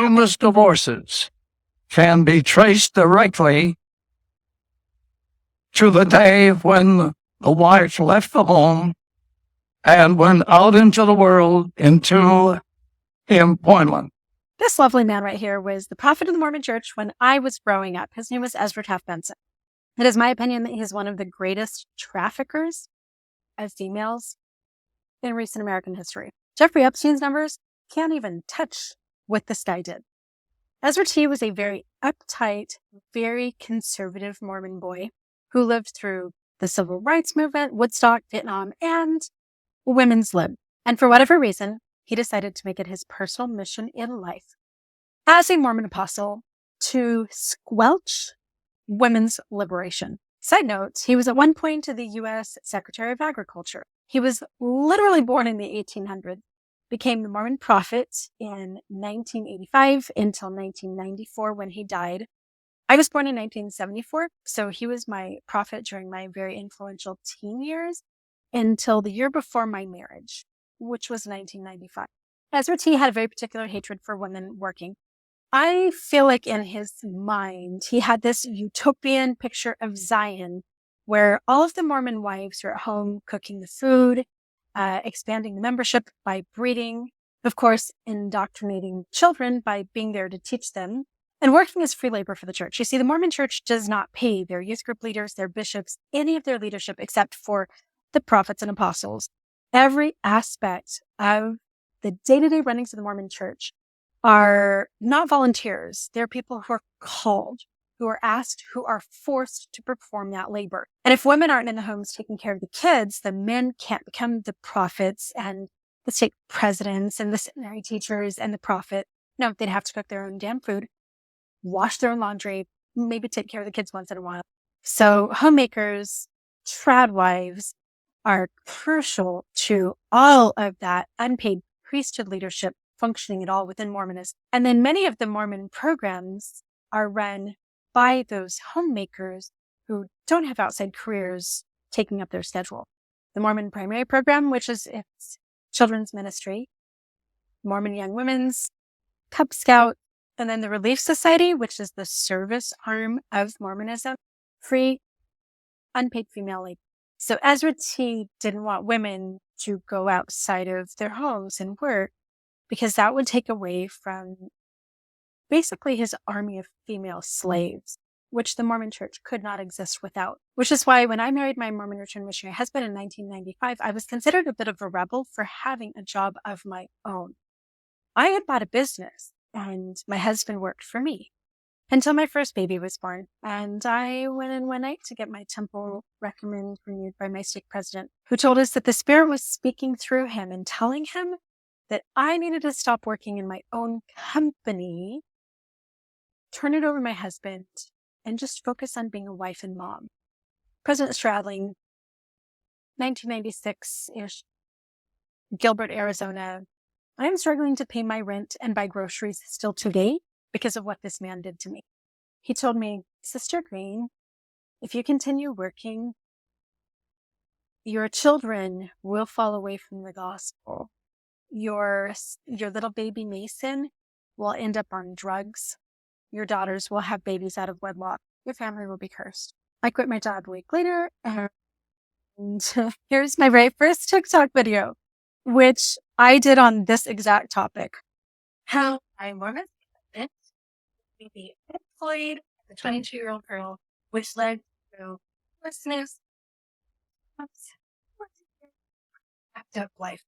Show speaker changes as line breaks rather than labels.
numerous divorces can be traced directly to the day when the wife left the home and went out into the world into employment.
This lovely man right here was the prophet of the Mormon Church when I was growing up. His name was Ezra Taft Benson. It is my opinion that he's one of the greatest traffickers of females in recent American history. Jeffrey Epstein's numbers can't even touch what this guy did. Ezra T was a very uptight, very conservative Mormon boy who lived through the Civil Rights Movement, Woodstock, Vietnam, and women's lib. And for whatever reason, he decided to make it his personal mission in life as a Mormon apostle to squelch women's liberation. Side note, he was at one point the U.S. Secretary of Agriculture. He was literally born in the 1800s, became the Mormon prophet in 1985 until 1994 when he died. I was born in 1974, so he was my prophet during my very influential teen years until the year before my marriage, which was 1995. Ezra T had a very particular hatred for women working. I feel like in his mind, he had this utopian picture of Zion where all of the Mormon wives are at home cooking the food, expanding the membership by breeding, of course, indoctrinating children by being there to teach them, and working as free labor for the church. You see, the Mormon Church does not pay their youth group leaders, their bishops, any of their leadership except for the prophets and apostles. Every aspect of the day-to-day runnings of the Mormon Church are not volunteers. They're people who are called, who are asked, who are forced to perform that labor. And if women aren't in the homes taking care of the kids, the men can't become the prophets and the stake presidents and the seminary teachers and the prophet. No, they'd have to cook their own damn food, wash their own laundry, maybe take care of the kids once in a while. So homemakers, tradwives are crucial to all of that unpaid priesthood leadership functioning at all within Mormonism. And then many of the Mormon programs are run by those homemakers who don't have outside careers taking up their schedule. The Mormon Primary Program, which is its children's ministry, Mormon Young Women's, Cub Scout, and then the Relief Society, which is the service arm of Mormonism, free, unpaid female labor. So Ezra T didn't want women to go outside of their homes and work because that would take away from basically his army of female slaves, which the Mormon Church could not exist without. Which is why when I married my Mormon returned missionary husband in 1995, I was considered a bit of a rebel for having a job of my own. I had bought a business and my husband worked for me until my first baby was born. And I went in one night to get my temple recommend renewed by my stake president, who told us that the Spirit was speaking through him and telling him that I needed to stop working in my own company, turn it over to my husband, and just focus on being a wife and mom. President Stradling, 1996-ish, Gilbert, Arizona. I am struggling to pay my rent and buy groceries still today because of what this man did to me. He told me, Sister Green, if you continue working, your children will fall away from the gospel. Your little baby Mason will end up on drugs. Your daughters will have babies out of wedlock. Your family will be cursed. I quit my job a week later, and here's my very first TikTok video, which I did on this exact topic. How I'm Mormon to be employed as a 22-year-old girl, which led to homelessness, active life.